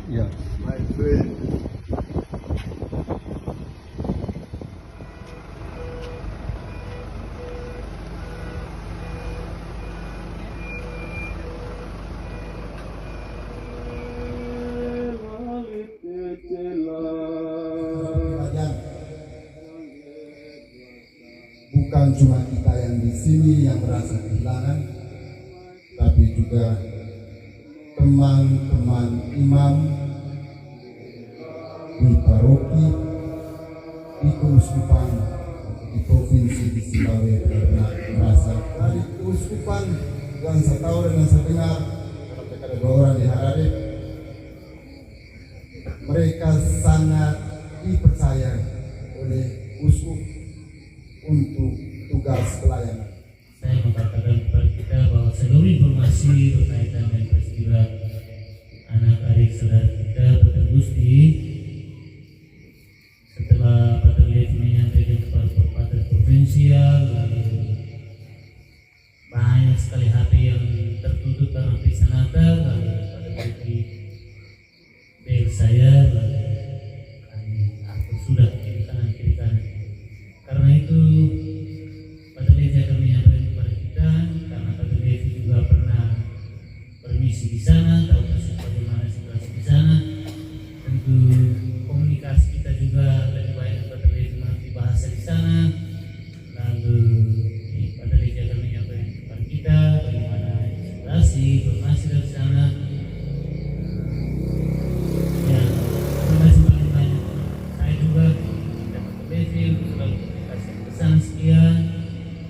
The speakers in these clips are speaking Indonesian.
Ya. My friend. Bukan cuma kita yang di sini yang merasa kehilangan, tapi juga teman-teman imam di paroki, di keuskupan, di provinsi di Zimbabwe benar-benar merasa dari keuskupan yang saya tahu dan yang saya dengar, karena mereka ada 2 orang di Harare, mereka sangat dipercaya oleh uskup untuk tugas pelayanan. Saya mengatakan kepada kita bahwa seluruh informasi berkaitan dengan peristiwa anak adik saudara kita Pater Gusti, setelah Pater Levi menyampaikan kepada Pater Provinsial, lalu banyak sekali HP yang tertutup karena periksa Natal, lalu Pater Levi bel saya, lalu kami aku sudah kiri kanan. Karena itu Pater Levi akan menyampaikan kepada kita, karena Pater Levi juga pernah bermisi di sana, tahu persis bagaimana situasi di sana. Tentu komunikasi kita juga lebih baik Pater Levi mengerti bahasa di sana. Lalu Pater Levi akan menyampaikan kepada kita bagaimana situasi informasi dari sana. Ya, terima kasih paling banyak. Saya juga dan Pater Levi selalu kasih pesan sekian.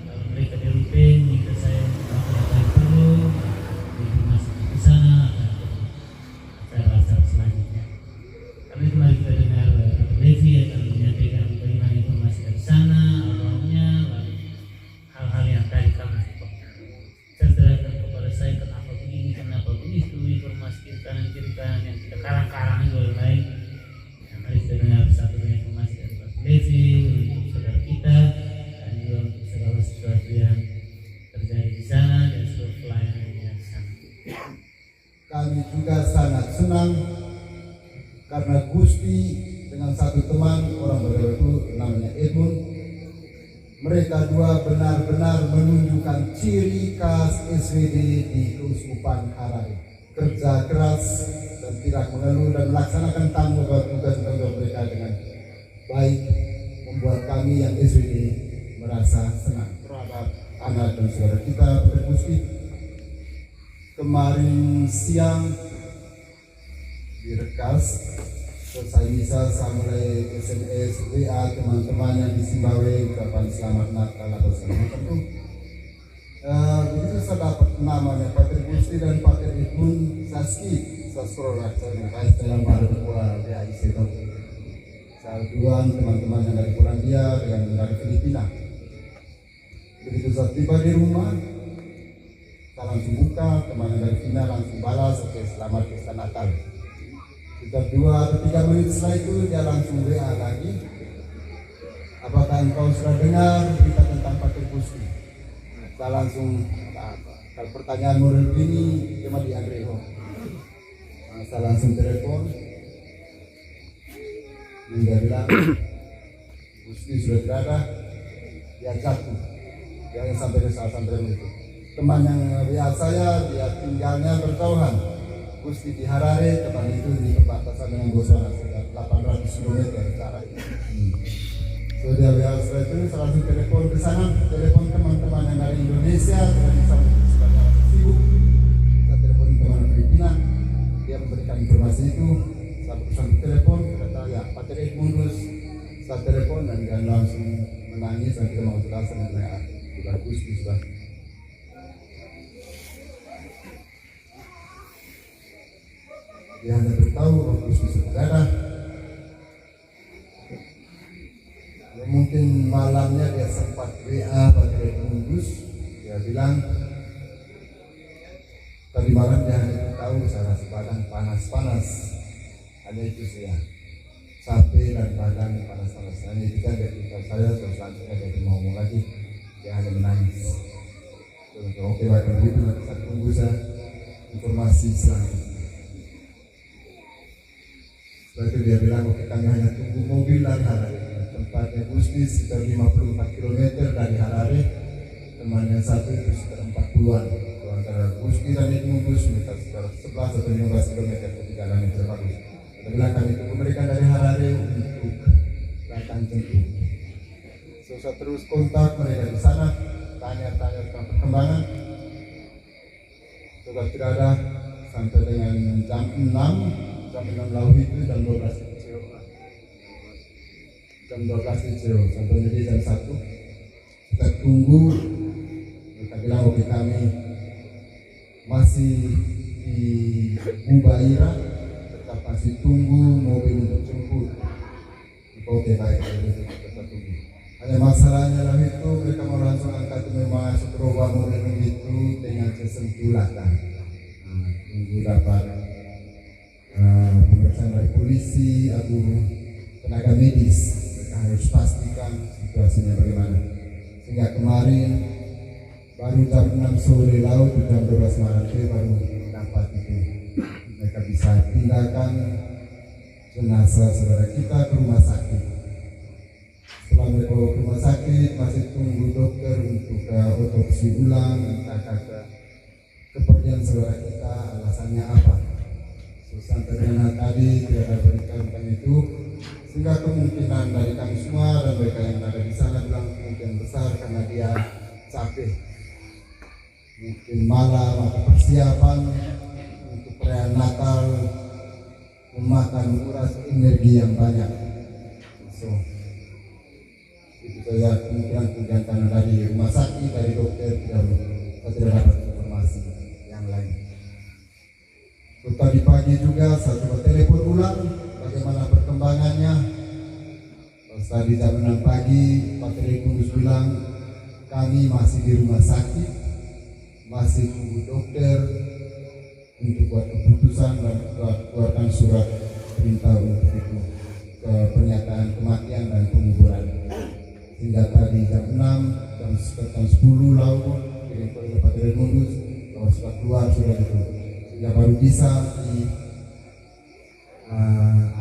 Kalau mereka di Rupeng minta saya apa yang perlu, informasi di sana akan acara selanjutnya. Karena itu mari kita dengar Pater Levi akan menyampaikan bagaimana informasi dari sana, awalnya, lalu hal-hal yang tadi kami ceritakan kepada saya, kenapa begini, kenapa begitu, informasi kiri kanan yang kita karang-karang itu lain. Mari kita dengar satu informasi dari Pater Levi untuk saudara kita dan juga untuk segala sesuatu yang terjadi di sana dan seluruh pelayanan yang di sana. Kami juga sangat senang karena Gusti dengan satu teman orang Betawi itu namanya Edmund, mereka 2 benar-benar menunjukkan ciri khas SWD di Keuskupan Harare, kerja keras dan tidak mengeluh dan melaksanakan tugas-tugas mereka dengan baik, membuat kami yang SWD merasa senang terhadap anak dan saudara kita Pater Gusti. Kemarin siang di Rekas selesai misa, saya mulai SMS WA teman-teman yang di Zimbabwe ucapan selamat Natal atau selamat itu. Begitu saya dapat namanya Pater Gusti dan Pater Edmund Saski, saya scroll saya baru keluar dari situ. Saya duluan teman-teman yang dari Polandia dengan dari Filipina. Begitu saya tiba di rumah, saya langsung buka, teman yang dari Filipina langsung balas, oke selamat pesta Natal. Sekitar 2 atau 3 menit setelah itu dia langsung WA lagi, apakah engkau sudah dengar berita tentang Pater Gusti? Saya langsung kalau pertanyaan model ini cuma di Andreho. Saya langsung telepon, dia bilang Gusti sudah tidak ada, dia jatuh, dia yang sampai ke saat sampai itu. Teman yang lihat saya, dia tinggalnya berjauhan. Gusti di Harare, teman itu di perbatasan dengan Botswana, sekitar 800 km jarak. So dia lihat setelah itu, saya langsung telepon ke sana, telepon teman-teman yang dari Indonesia, sudah sibuk. Saya telepon teman Filipina, dia memberikan informasi itu. Saya pesan telepon, kata ya Pater Edmundus, saya telepon dan dia langsung menangis dan tidak mau jelasin dan saya juga Gusti sudah. Dia hanya beritahu bahwa Gusti sudah ada. Ya, mungkin malamnya dia sempat WA Pater Edmundus, dia bilang tadi malam dia hanya tahu saya rasa badan panas-panas, hanya itu saja, capek dan badan panas-panas. Hanya itu saja kita saya terus selanjutnya dia tidak mau ngomong lagi, dia hanya menangis. Oke baik begitu, saya tunggu saya informasi selanjutnya. Setelah itu dia bilang, oke kami hanya tunggu mobil dari Harare. Tempatnya Gusti sekitar 54 km dari Harare. Teman yang satu itu sekitar 40-an. Antara Gusti dan Edmundus mereka sekitar 11 atau 15 km perjalanan yang terbagus. Kita bilang kami tunggu mereka dari Harare untuk datang jemput. So, saya terus kontak mereka di sana, tanya-tanya tentang perkembangan. Coba tidak ada sampai dengan jam 6 lalu itu jam 12 kecil. Jam 12 kecil sampai jadi jam 1. Kita tunggu. Mereka bilang oke kami masih di Bubaira, tetap masih tunggu mobil untuk jemput. Oke baik, kita tunggu. Hanya masalahnya lah itu mereka mau langsung angkat memang seteroba mobil itu dengan kesentulan. Tunggu dapat pemeriksaan dari polisi atau tenaga medis. Mereka harus pastikan situasinya bagaimana. Sehingga kemarin baru jam 6 sore laut, jam 12 malam baru dapat itu. Mereka bisa pindahkan jenazah saudara kita ke rumah sakit. Setelah mereka ke rumah sakit, masih tunggu dokter untuk otopsi ulang, entah kata kepergian saudara kita alasannya apa. Sampai dengan tadi tidak ada berita tentang itu, sehingga kemungkinan dari kami semua dan mereka yang ada di sana bilang kemungkinan besar karena dia capek. Mungkin malam atau persiapan untuk perayaan Natal memakan menguras energi yang banyak. So, itu saja kemungkinan karena dari rumah sakit, dari dokter tidak dapat informasi yang lain. So, tadi pagi juga saya coba telepon ulang bagaimana perkembangannya. Tadi jam 6 pagi Pak Kudus bilang kami masih di rumah sakit, masih tunggu dokter untuk buat keputusan dan keluarkan surat perintah untuk itu ke pernyataan kematian dan penguburan. Hingga tadi jam 6, jam 10 lalu kirim ke Pak Kudus bahwa sudah keluar surat itu, sehingga baru bisa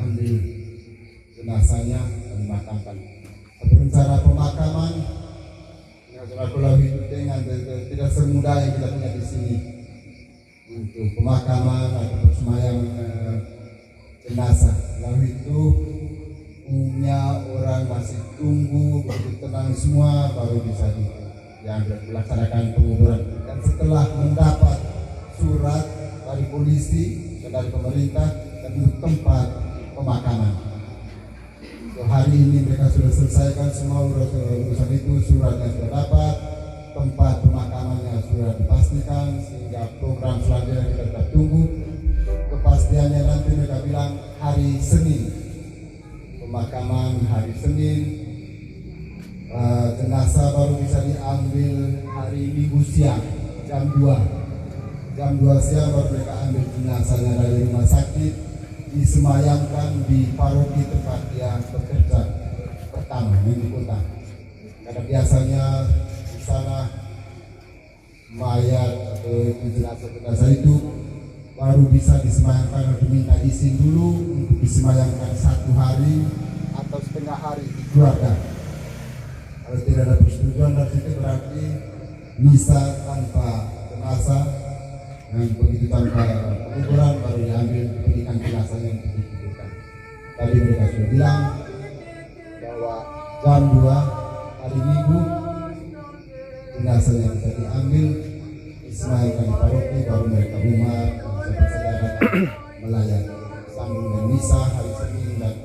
ambil jenazahnya dan dimakamkan. Rencana pemakaman Pulau itu dengan tidak semudah yang kita punya di sini untuk pemakaman atau persembahyaan jenazah. Lalu itu punya orang masih tunggu begitu tenang semua baru bisa dilaksanakan penguburan. Dan setelah mendapat surat dari polisi dan dari pemerintah dan untuk tempat pemakaman. So, hari ini mereka sudah selesaikan semua urusan itu, suratnya sudah dapat, tempat pemakamannya sudah dipastikan, sehingga program selanjutnya kita tetap tunggu. Kepastiannya nanti mereka bilang hari Senin, pemakaman hari Senin, jenazah baru bisa diambil hari Minggu siang, jam 2. Jam 2 siang baru mereka ambil jenazahnya dari rumah sakit, disemayamkan di paroki tempat dia bekerja pertama di kota. Karena biasanya di sana mayat atau jenazah itu baru bisa disemayamkan atau diminta izin dulu untuk disemayamkan 1 hari atau setengah hari di keluarga. Kalau tidak ada persetujuan dari situ berarti misa tanpa jenazah dan begitu tanpa penguburan baru diambil pendidikan jenazahnya untuk dikuburkan. Tadi mereka sudah bilang bahwa jam 2 hari Minggu jenazahnya bisa diambil, disemayamkan di paroki, baru mereka umat saudara melayani sambung dan misa hari Senin dan